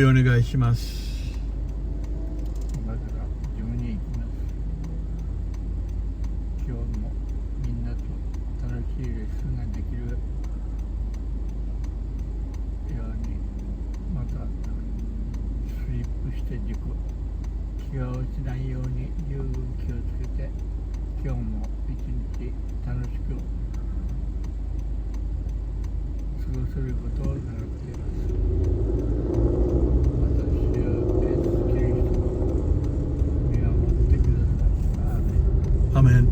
お願いします。まずはジムに行きます。今日もみんなと楽しいレッスンができるように、またスリップして気が落ちないように十分気をつけて、今日も一日楽しく過ごせることを願っています。アメン。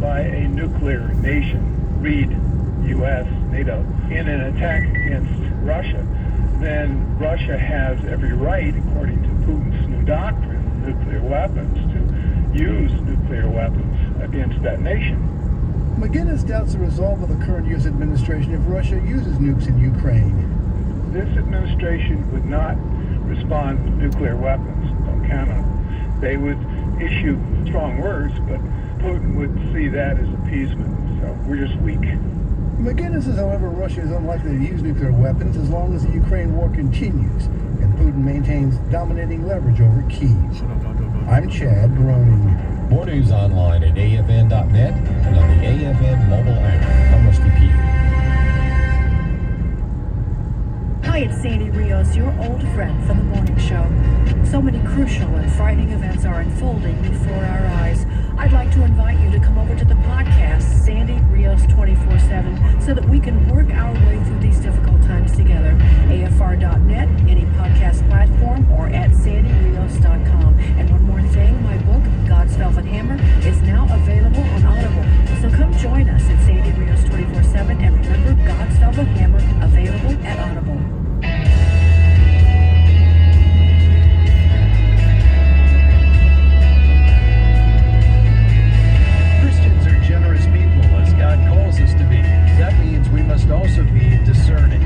By a nuclear nation, read U.S., NATO, in an attack against Russia, then Russia has every right, according to Putin's new doctrine, nuclear weapons, to use nuclear weapons against that nation. McKinney doubts the resolve of the current U.S. administration if Russia uses nukes in Ukraine. This administration would not respond to nuclear weapons. Don't count on it. They would issue strong words, but Putin would see that as appeasement, so we're just weak. McKinney says, however, Russia is unlikely to use nuclear weapons as long as the Ukraine war continues and Putin maintains dominating leverage over Kyiv. I'm Chad Groening. More news online at afn.net and on the AFN mobile app. I'm Rusty Peter. Hi, it's Sandy Rios, your old friend from the morning show. So many crucial and frightening events are unfolding before our eyes. I'd like to invite you to come over to the podcast, Sandy Rios 24/7, so that we can work our way through these difficult times together. AFR.net, any podcast platform, or at sandyrios.com. And one more thing, my book, God's Velvet Hammer, is now available on Audible. So come join us at Sandy Rios 24/7, and remember, God's Velvet Hammer, available at Audible. Also be discerning.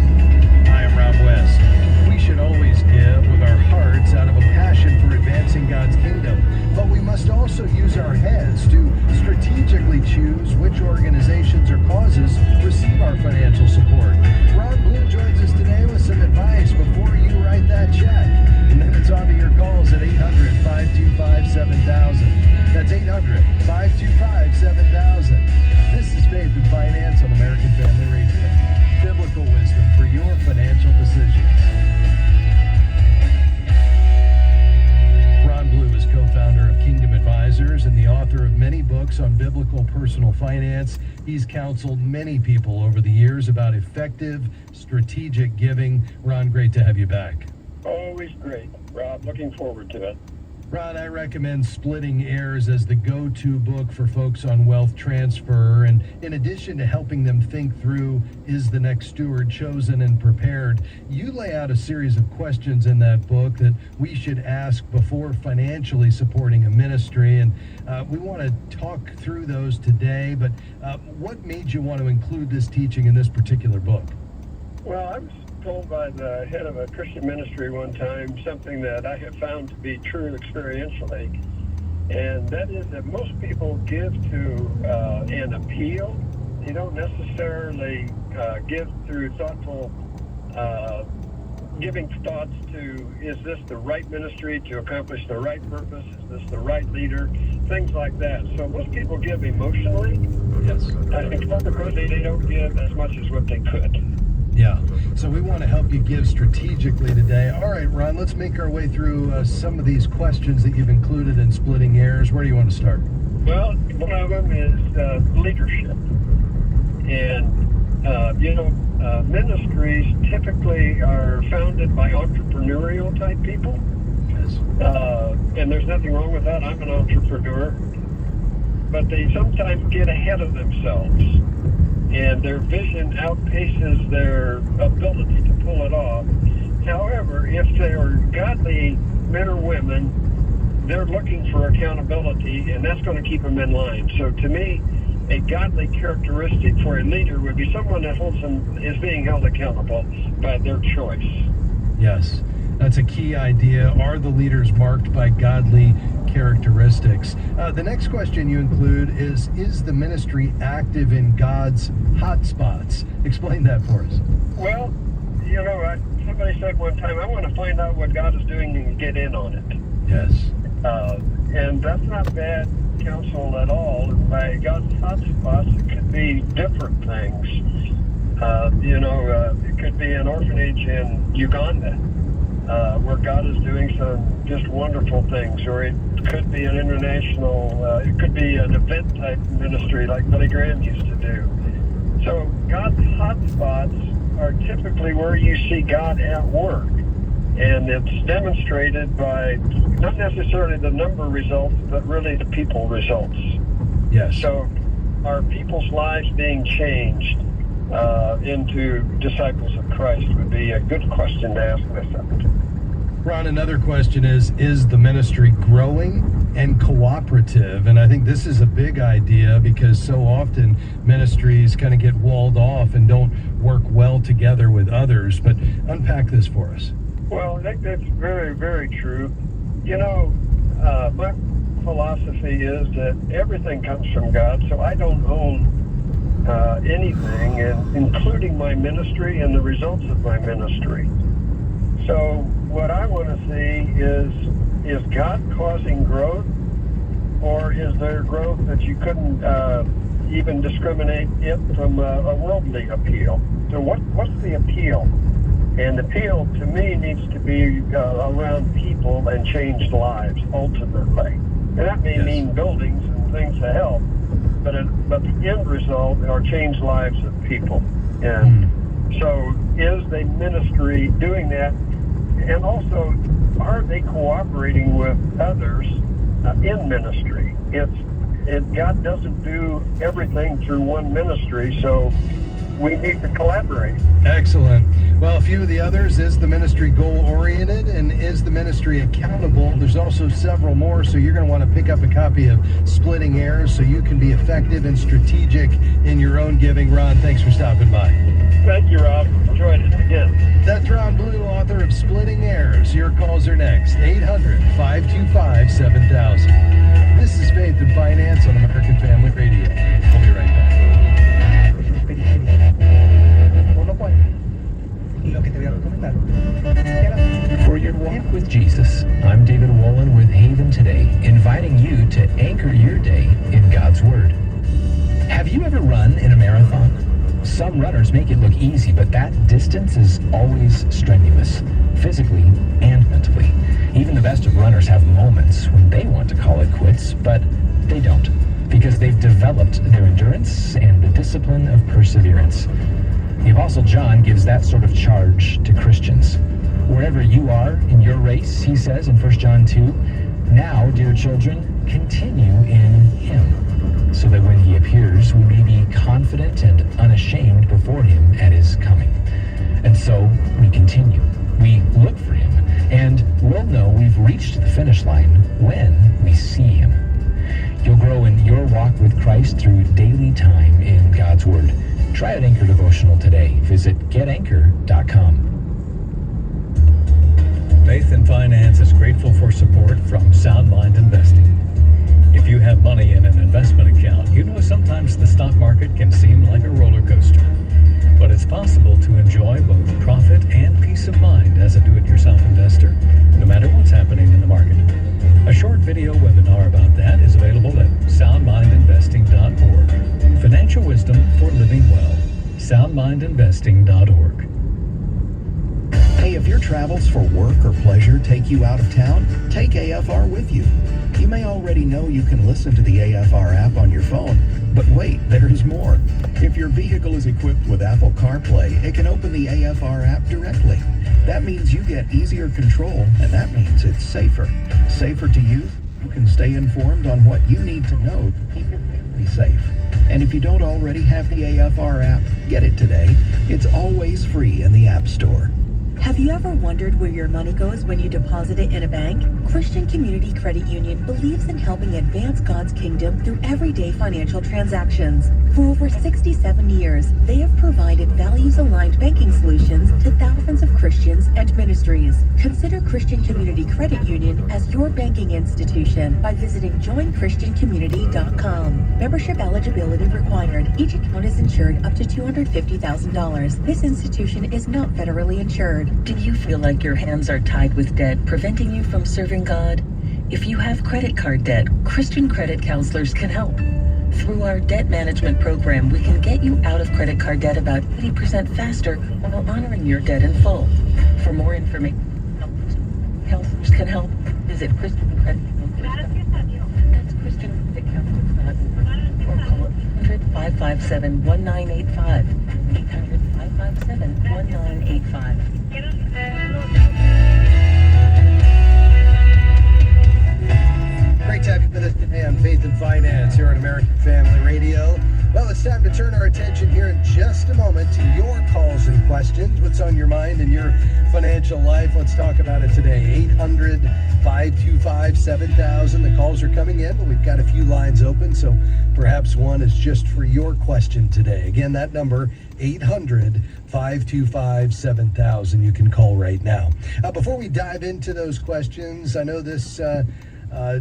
I am Rob West. We should always give with our hearts out of a passion for advancing God's kingdom, but we must also use our heads to strategically choose which organizations or causes receive our financial support. Ron Blue joins us today with some advice before you write that check. And then it's on to your calls at 800-525-7000. That's 800-525-7000. This is Faith and Finance on American Family Radio. Biblical wisdom for your financial decisions. Ron Blue is co-founder of Kingdom Advisors and the author of many books on biblical personal finance. He's counseled many people over the years about effective, strategic giving. Ron, great to have you back. Always great, Rob. Looking forward to it. Ron, I recommend Splitting Heirs as the go-to book for folks on wealth transfer. And in addition to helping them think through, is the next steward chosen and prepared, you lay out a series of questions in that book that we should ask before financially supporting a ministry. And we want to talk through those today. But what made you want to include this teaching in this particular book? Well, I was told by the head of a Christian ministry one time something that I have found to be true experientially, and that is that most people give to an appeal. They don't necessarily give through thoughtful giving thoughts to, is this the right ministry to accomplish the right purpose? Is this the right leader? Things like that. So most people give emotionally. Yes. I think consequently they don't give as much as what they could. Yeah, so we want to help you give strategically today. All right, Ron, let's make our way through some of these questions that you've included in Splitting Heirs. Where do you want to start? Well, one of them is leadership. And, ministries typically are founded by entrepreneurial type people. Yes. And there's nothing wrong with that. I'm an entrepreneur. but they sometimes get ahead of themselves, and their vision outpaces their ability to pull it off. However, if they're godly men or women, they're looking for accountability, and that's going to keep them in line. So to me, a godly characteristic for a leader would be someone that is being held accountable by their choice. Yes, that's a key idea. Are the leaders marked by godly characteristics? The next question you include is the ministry active in God's hot spots? Explain that for us. Well, somebody said one time, I want to find out what God is doing and get in on it. Yes. And that's not bad counsel at all. By God's hot spots, it could be different things. It could be an orphanage in Uganda where God is doing some just wonderful things, or it could be an international, it could be an event type ministry like Billy Graham used to do. So God's hot spots are typically where you see God at work. And it's demonstrated by not necessarily the number results, but really the people results. Yes. So are people's lives being changed into disciples of Christ would be a good question to ask myself. Ron, another question is the ministry growing and cooperative? And I think this is a big idea because so often ministries kind of get walled off and don't work well together with others. But unpack this for us. Well, I think that's very, very true. My philosophy is that everything comes from God, so I don't own anything, and including my ministry and the results of my ministry. So what I want to see is God causing growth, or is there growth that you couldn't even discriminate it from a worldly appeal? So what's the appeal? And the appeal, to me, needs to be around people and changed lives, ultimately. And that may mean buildings and things to help, but the end result are changed lives of people. And so is the ministry doing that? And also, are they cooperating with others in ministry? God doesn't do everything through one ministry, so we need to collaborate. Excellent. Well, a few of the others, is the ministry goal-oriented and is the ministry accountable? There's also several more, so you're going to want to pick up a copy of Splitting Hairs so you can be effective and strategic in your own giving. Ron, thanks for stopping by. Thank you, Rob. Enjoyed it again. That's Ron Blue, author of Splitting Hairs. Your calls are next. 800-525-7000. This is Faith and Finance on American Family Radio. We'll be right back. For your walk with Jesus, I'm David Wolin with Haven Today, inviting you to anchor your day in God's Word. Have you ever run in a marathon? Some runners make it look easy, but that distance is always strenuous, physically and mentally. Even the best of runners have moments when they want to call it quits, but they don't, because they've developed their endurance and the discipline of perseverance. The Apostle John gives that sort of charge to Christians. Wherever you are in your race, he says in 1 John 2, now, dear children, continue in him, so that when he appears, we may be confident and unashamed before him at his coming. And so we continue. We look for him, and we'll know we've reached the finish line when we see him. You'll grow in your walk with Christ through daily time in God's Word. Try an Anchor devotional today. Visit getanchor.com. Faith and Finance is grateful for support from Sound Mind Investing. If you have money in an investment account, you know sometimes the stock market can seem like a roller coaster. But it's possible to enjoy both profit and peace of mind as a do-it-yourself investor, no matter what's happening in the market. A short video webinar about that is available at soundmindinvesting.org. Financial wisdom for living well. soundmindinvesting.org. Hey, if your travels for work or pleasure take you out of town, take AFR with you. You may already know you can listen to the AFR app on your phone, but wait, there's more. If your vehicle is equipped with Apple CarPlay, it can open the AFR app directly. That means you get easier control, and that means it's safer. Safer to you You can stay informed on what you need to know to keep your family safe. And if you don't already have the AFR app, get it today. It's always free in the App Store. Have you ever wondered where your money goes when you deposit it in a bank? Christian Community Credit Union believes in helping advance God's kingdom through everyday financial transactions. For over 67 years, they have provided values-aligned banking solutions to thousands of Christians and ministries. Consider Christian Community Credit Union as your banking institution by visiting joinchristiancommunity.com. Membership eligibility required. Each account is insured up to $250,000. This institution is not federally insured. Do you feel like your hands are tied with debt, preventing you from serving God? If you have credit card debt, Christian credit counselors can help. Through our debt management program, we can get you out of credit card debt about 80% faster while honoring your debt in full. For more information, counselors can help. Visit Christian Credit Counselors. That's ChristianCreditCounselors.org or call 800-557-1985. 800-557-1985. Great to have you with us today on Faith and Finance here on American Family Radio. Well, it's time to turn our attention here in just a moment to your calls and questions. What's on your mind in your financial life? Let's talk about it today. 800-525-7000. The calls are coming in, but we've got a few lines open, so perhaps one is just for your question today. Again, that number, 800-525-7000. You can call right now. Before we dive into those questions, I know this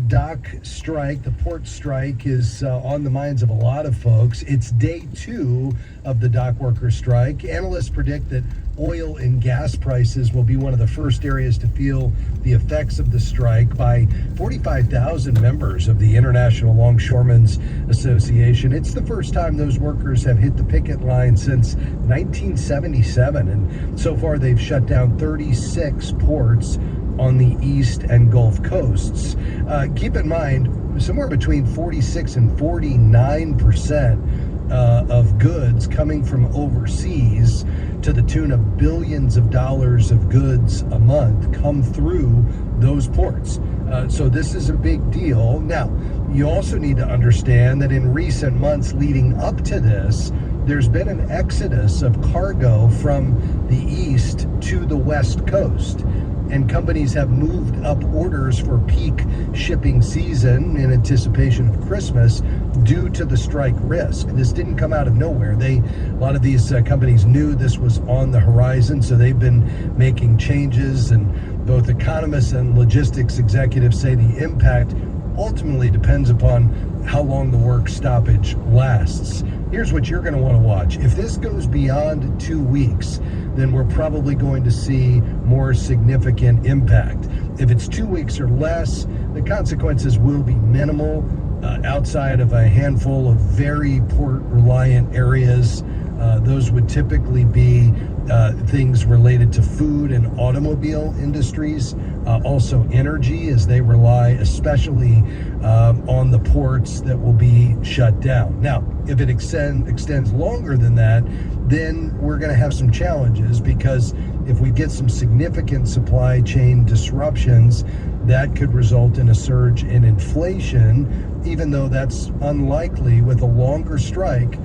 dock strike, the port strike, is on the minds of a lot of folks. It's day 2 of the dock worker strike. Analysts predict that oil and gas prices will be one of the first areas to feel the effects of the strike by 45,000 members of the International Longshoremen's Association. It's the first time those workers have hit the picket line since 1977, and so far they've shut down 36 ports on the east and Gulf coasts. Keep in mind, somewhere between 46 and 49% of goods coming from overseas, to the tune of billions of dollars of goods a month, come through those ports. So this is a big deal. Now, you also need to understand that in recent months leading up to this, there's been an exodus of cargo from the east to the west coast, and companies have moved up orders for peak shipping season in anticipation of Christmas due to the strike risk. This didn't come out of nowhere. A lot of these companies knew this was on the horizon, so they've been making changes, and both economists and logistics executives say the impact ultimately depends upon how long the work stoppage lasts. Here's what you're going to want to watch. If this goes beyond 2 weeks, then we're probably going to see more significant impact. If it's 2 weeks or less, the consequences will be minimal outside of a handful of very port-reliant areas. Those would typically be things related to food and automobile industries, also energy, as they rely especially on the ports that will be shut down. Now, if it extends longer than that, then we're going to have some challenges, because if we get some significant supply chain disruptions, that could result in a surge in inflation, even though that's unlikely with a longer strike.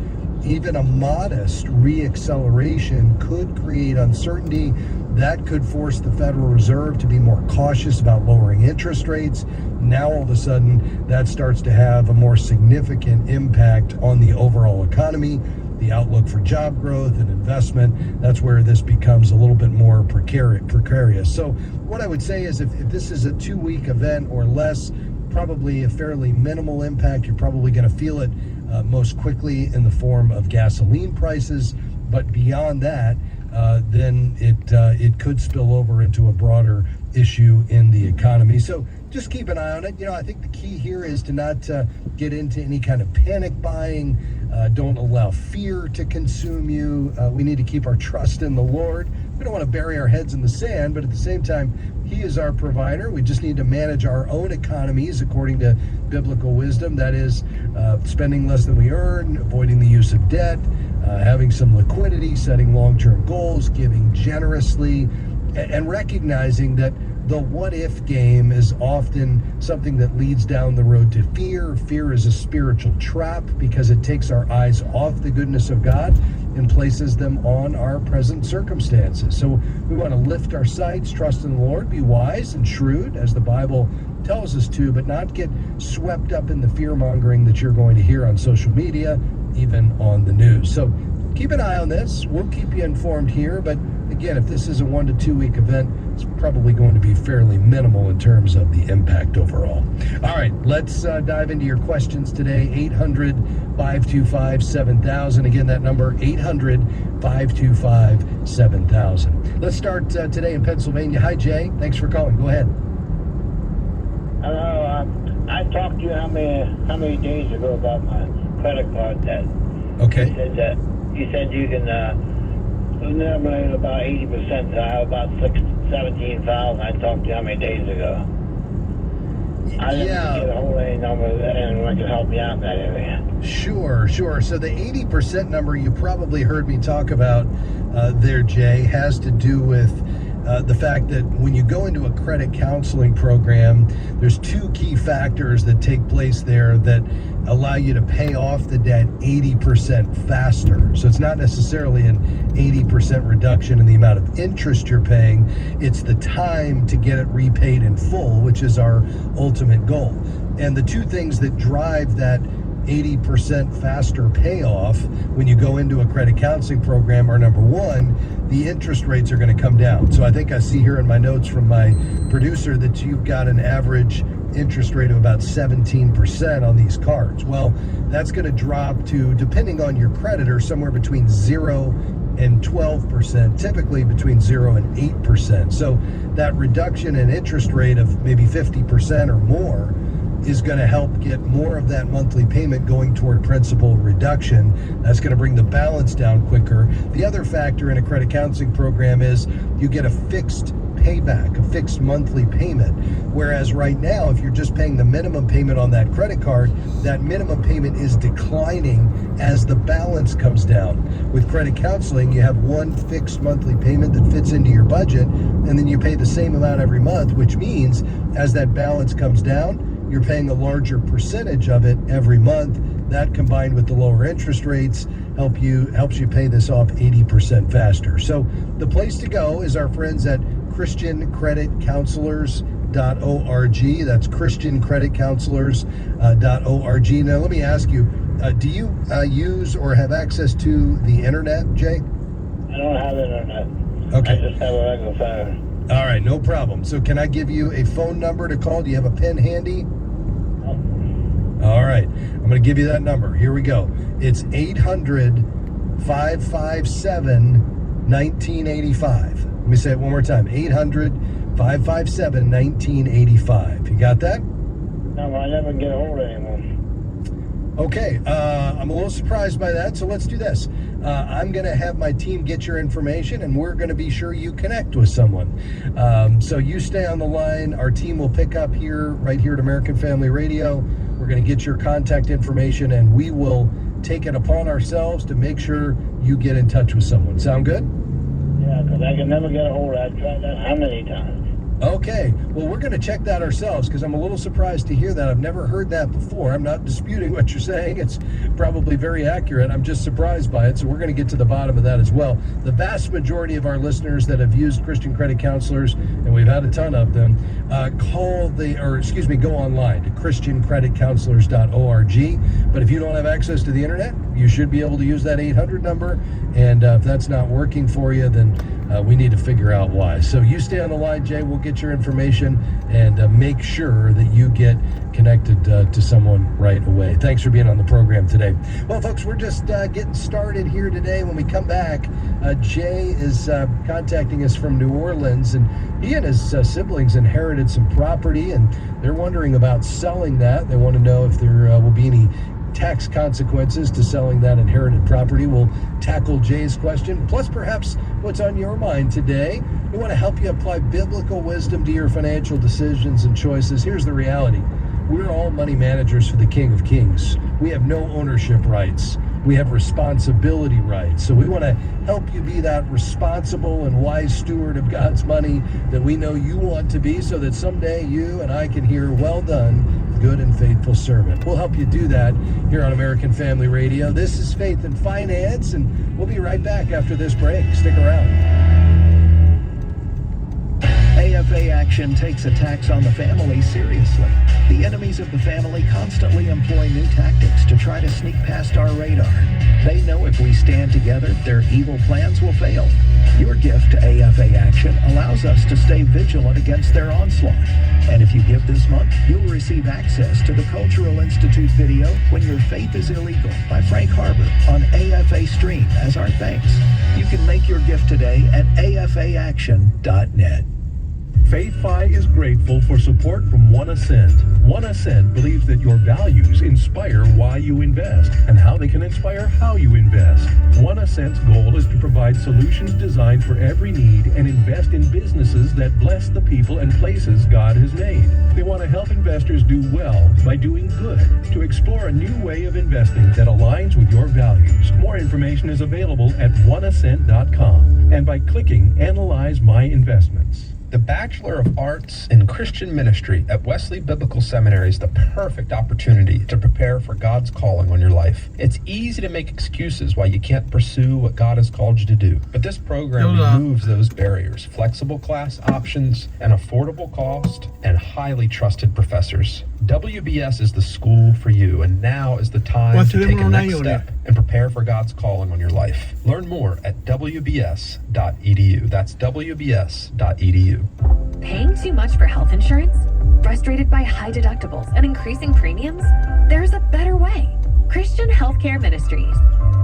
Even a modest reacceleration could create uncertainty. That could force the Federal Reserve to be more cautious about lowering interest rates. Now, all of a sudden, that starts to have a more significant impact on the overall economy, the outlook for job growth and investment. That's where this becomes a little bit more precarious. So what I would say is if this is a 2-week event or less, probably a fairly minimal impact. You're probably going to feel it most quickly in the form of gasoline prices, but beyond that, then it could spill over into a broader issue in the economy. So just keep an eye on it. I think the key here is to not get into any kind of panic buying. Don't allow fear to consume you. We need to keep our trust in the Lord. We don't want to bury our heads in the sand, but at the same time, He is our provider. We just need to manage our own economies according to biblical wisdom. That is, spending less than we earn, avoiding the use of debt, having some liquidity, setting long-term goals, giving generously, and recognizing that the what if game is often something that leads down the road to fear. Fear is a spiritual trap because it takes our eyes off the goodness of God and places them on our present circumstances. So we want to lift our sights, trust in the Lord, be wise and shrewd as the Bible tells us to, but not get swept up in the fear-mongering that you're going to hear on social media, even on the news. So keep an eye on this. We'll keep you informed here, but again, if this is a 1 to 2 week event, it's probably going to be fairly minimal in terms of the impact overall. All right, let's dive into your questions today. 800-525-7000. Again, that number, 800-525-7000. Let's start today in Pennsylvania. Hi, Jay. Thanks for calling. Go ahead. Hello. I talked to you how many days ago about my credit card debt. Okay. You said you can eliminate about 80%. So I have about 17,000. I talked to you how many days ago. I didn't get a hold of any number and anyone can help me out in that area. Sure. So the 80% number you probably heard me talk about there, Jay, has to do with the fact that when you go into a credit counseling program, there's two key factors that take place there that allow you to pay off the debt 80% faster. So it's not necessarily an 80% reduction in the amount of interest you're paying. It's the time to get it repaid in full, which is our ultimate goal. And the two things that drive that 80% faster payoff when you go into a credit counseling program are, number one, the interest rates are going to come down. So I think I see here in my notes from my producer that you've got an average interest rate of about 17% on these cards. Well, that's going to drop to, depending on your creditor, somewhere between 0 and 12%, typically between 0 and 8%. So that reduction in interest rate of maybe 50% or more is going to help get more of that monthly payment going toward principal reduction. That's going to bring the balance down quicker. The other factor in a credit counseling program is you get a fixed payback, a fixed monthly payment. Whereas right now, if you're just paying the minimum payment on that credit card, that minimum payment is declining as the balance comes down. With credit counseling, you have one fixed monthly payment that fits into your budget, and then you pay the same amount every month, which means as that balance comes down, you're paying a larger percentage of it every month. That, combined with the lower interest rates, helps you pay this off 80% faster. So the place to go is our friends at ChristianCreditCounselors.org. That's ChristianCreditCounselors.org. Now, let me ask you, do you use or have access to the internet, Jay? I don't have internet. Okay. I just have a regular phone. All right, no problem. So can I give you a phone number to call? Do you have a pen handy? All right, I'm going to give you that number. Here we go. It's 800-557-1985. Let me say it one more time. 800-557-1985. You got that? No, I never get a hold of anyone. Okay, I'm a little surprised by that, so let's do this. I'm going to have my team get your information, and we're going to be sure you connect with someone. So you stay on the line. Our team will pick up right here at American Family Radio. We're going to get your contact information, and we will take it upon ourselves to make sure you get in touch with someone. Sound good? Yeah, because I can never get a hold of it. I've tried that how many times? Okay, well, we're going to check that ourselves because I'm a little surprised to hear that. I've never heard that before. I'm not disputing what you're saying. It's probably very accurate. I'm just surprised by it, so we're going to get to the bottom of that as well. The vast majority of our listeners that have used Christian Credit Counselors, and we've had a ton of them, go online to ChristianCreditCounselors.org. But if you don't have access to the internet, you should be able to use that 800 number, and if that's not working for you, then we need to figure out why. So you stay on the line, Jay. We'll get your information and make sure that you get connected to someone right away. Thanks for being on the program today. Well, folks, we're just getting started here today. When we come back, Jay is contacting us from New Orleans, and he and his siblings inherited some property, and they're wondering about selling that. They want to know if there will be any tax consequences to selling that inherited property. We'll tackle Jay's question, plus perhaps what's on your mind today. We want to help you apply biblical wisdom to your financial decisions and choices. Here's the reality. We're all money managers for the King of Kings. We have no ownership rights. We have responsibility rights. So we want to help you be that responsible and wise steward of God's money that we know you want to be, so that someday you and I can hear, well done, good and faithful servant. We'll help you do that here on American Family Radio. This is Faith and Finance, and we'll be right back after this break. Stick around. AFA Action takes attacks on the family seriously. The enemies of the family constantly employ new tactics to try to sneak past our radar. They know if we stand together, their evil plans will fail. Your gift to AFA Action allows us to stay vigilant against their onslaught. And if you give this month, you'll receive access to the Cultural Institute video, When Your Faith is Illegal, by Frank Harbor on AFA Stream as our thanks. You can make your gift today at afaaction.net. FaithFi is grateful for support from One Ascent. One Ascent believes that your values inspire why you invest and how they can inspire how you invest. One Ascent's goal is to provide solutions designed for every need and invest in businesses that bless the people and places God has made. They want to help investors do well by doing good, to explore a new way of investing that aligns with your values. More information is available at oneascent.com and by clicking Analyze My Investments. The Bachelor of Arts in Christian Ministry at Wesley Biblical Seminary is the perfect opportunity to prepare for God's calling on your life. It's easy to make excuses why you can't pursue what God has called you to do, but this program removes those barriers. Flexible class options, an affordable cost, and highly trusted professors. WBS is the school for you, and now is the time to take a next step and prepare for God's calling on your life. Learn more at wbs.edu. That's wbs.edu. Paying too much for health insurance? Frustrated by high deductibles and increasing premiums? There's a better way. Christian Healthcare Ministries.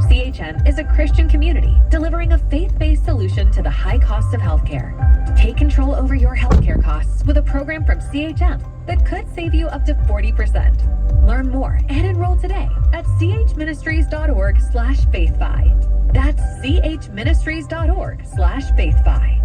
CHM is a Christian community delivering a faith-based solution to the high cost of healthcare. Take control over your healthcare costs with a program from CHM that could save you up to 40%. Learn more and enroll today at chministries.org/faithfi. That's chministries.org/faithfi.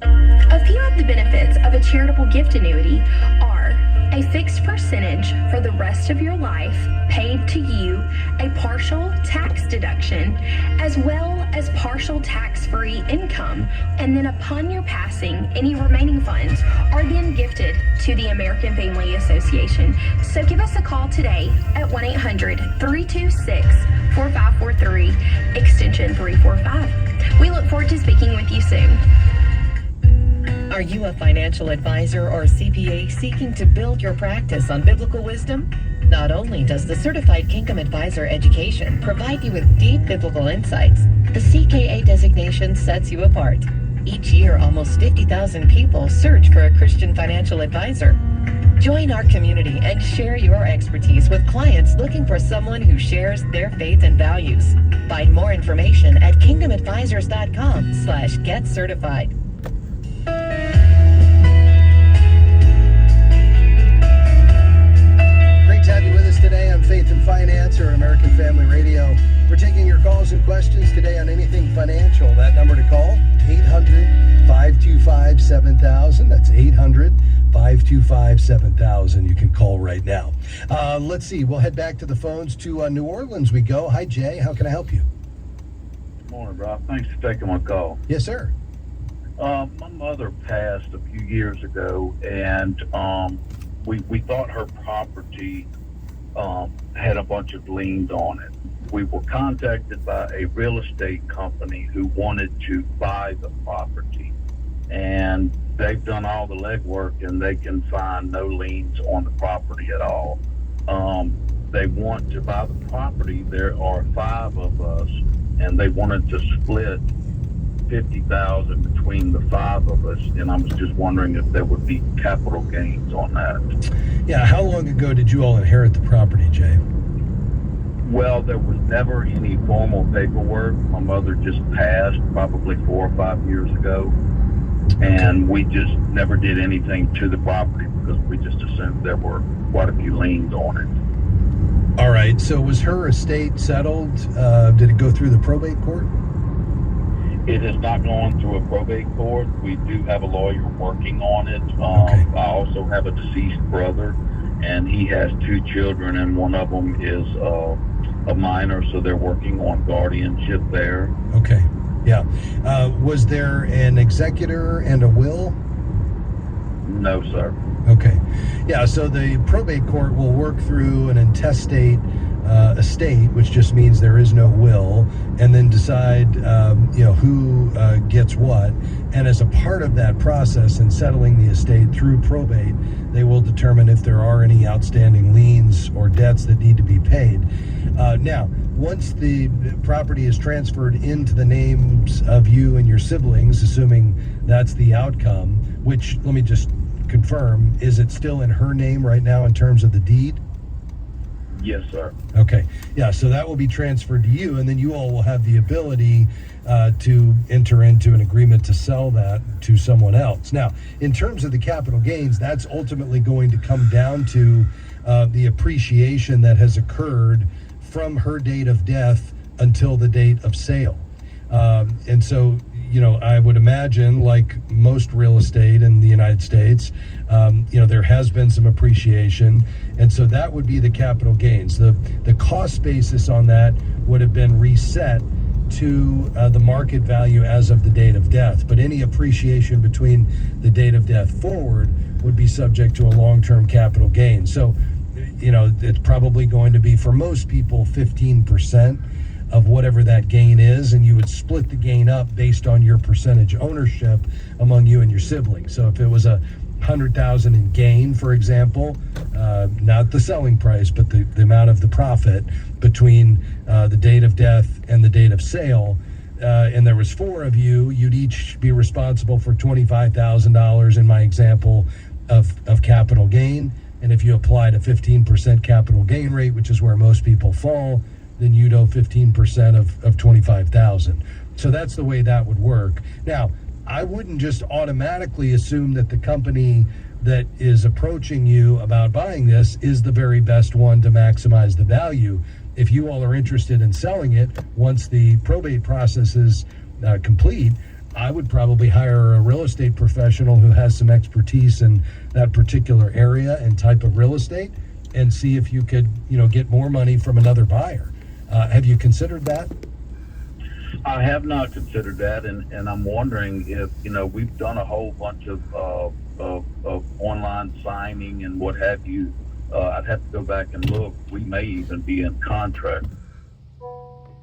A few of the benefits of a charitable gift annuity are a fixed percentage for the rest of your life paid to you, a partial tax deduction, as well as partial tax-free income, and then upon your passing, any remaining funds are then gifted to the American Family Association. So give us a call today at 1-800-326-4543, extension 345. We look forward to speaking with you soon. Are you a financial advisor or CPA seeking to build your practice on biblical wisdom? Not only does the Certified Kingdom Advisor education provide you with deep biblical insights, the CKA designation sets you apart. Each year, almost 50,000 people search for a Christian financial advisor. Join our community and share your expertise with clients looking for someone who shares their faith and values. Find more information at kingdomadvisors.com/get-certified. Great to have you with us today on Faith and Finance or American Family Radio. We're taking your calls and questions today on anything financial. That number to call, 800-525-7000. That's 800-525-7000. You can call right now. Let's see. We'll head back to the phones to New Orleans we go. Hi, Jay. How can I help you? Good morning, Rob. Thanks for taking my call. Yes, sir. My mother passed a few years ago, and we thought her property had a bunch of liens on it. We were contacted by a real estate company who wanted to buy the property, and they've done all the legwork, and they can find no liens on the property at all. They want to buy the property. There are 5 of us, and they wanted to split $50,000 between the 5 of us, and I was just wondering if there would be capital gains on that. Yeah, how long ago did you all inherit the property, Jay? Well, there was never any formal paperwork. My mother just passed probably 4 or 5 years ago, and we just never did anything to the property because we just assumed there were quite a few liens on it. All right, so was her estate settled? Did it go through the probate court? It is not going through a probate court. We do have a lawyer working on it. I also have a deceased brother, and he has 2 children, and one of them is a minor, so they're working on guardianship there. Okay, yeah. Was there an executor and a will? No, sir. Okay. Yeah, so the probate court will work through an intestate estate, which just means there is no will, and then decide who gets what. And as a part of that process in settling the estate through probate, they will determine if there are any outstanding liens or debts that need to be paid. Now, once the property is transferred into the names of you and your siblings, assuming that's the outcome, which, let me just confirm, is it still in her name right now in terms of the deed? Yes, sir. Okay. Yeah, so that will be transferred to you, and then you all will have the ability to enter into an agreement to sell that to someone else. Now, in terms of the capital gains, that's ultimately going to come down to the appreciation that has occurred from her date of death until the date of sale. And so, I would imagine, like most real estate in the United States, there has been some appreciation, and so that would be the capital gains. The cost basis on that would have been reset to the market value as of the date of death, but any appreciation between the date of death forward would be subject to a long-term capital gain. So, it's probably going to be, for most people, 15% of whatever that gain is, and you would split the gain up based on your percentage ownership among you and your siblings. So if it was $100,000 in gain, for example, not the selling price, but the amount of the profit between the date of death and the date of sale, and there was 4 of you, you'd each be responsible for $25,000 in my example of capital gain. And if you applied a 15% capital gain rate, which is where most people fall, then you'd owe 15% of 25,000. So that's the way that would work. Now, I wouldn't just automatically assume that the company that is approaching you about buying this is the very best one to maximize the value. If you all are interested in selling it, once the probate process is complete, I would probably hire a real estate professional who has some expertise in that particular area and type of real estate, and see if you could, get more money from another buyer. Have you considered that? I have not considered that, and I'm wondering if, we've done a whole bunch of online signing and what have you. I'd have to go back and look. We may even be in contract.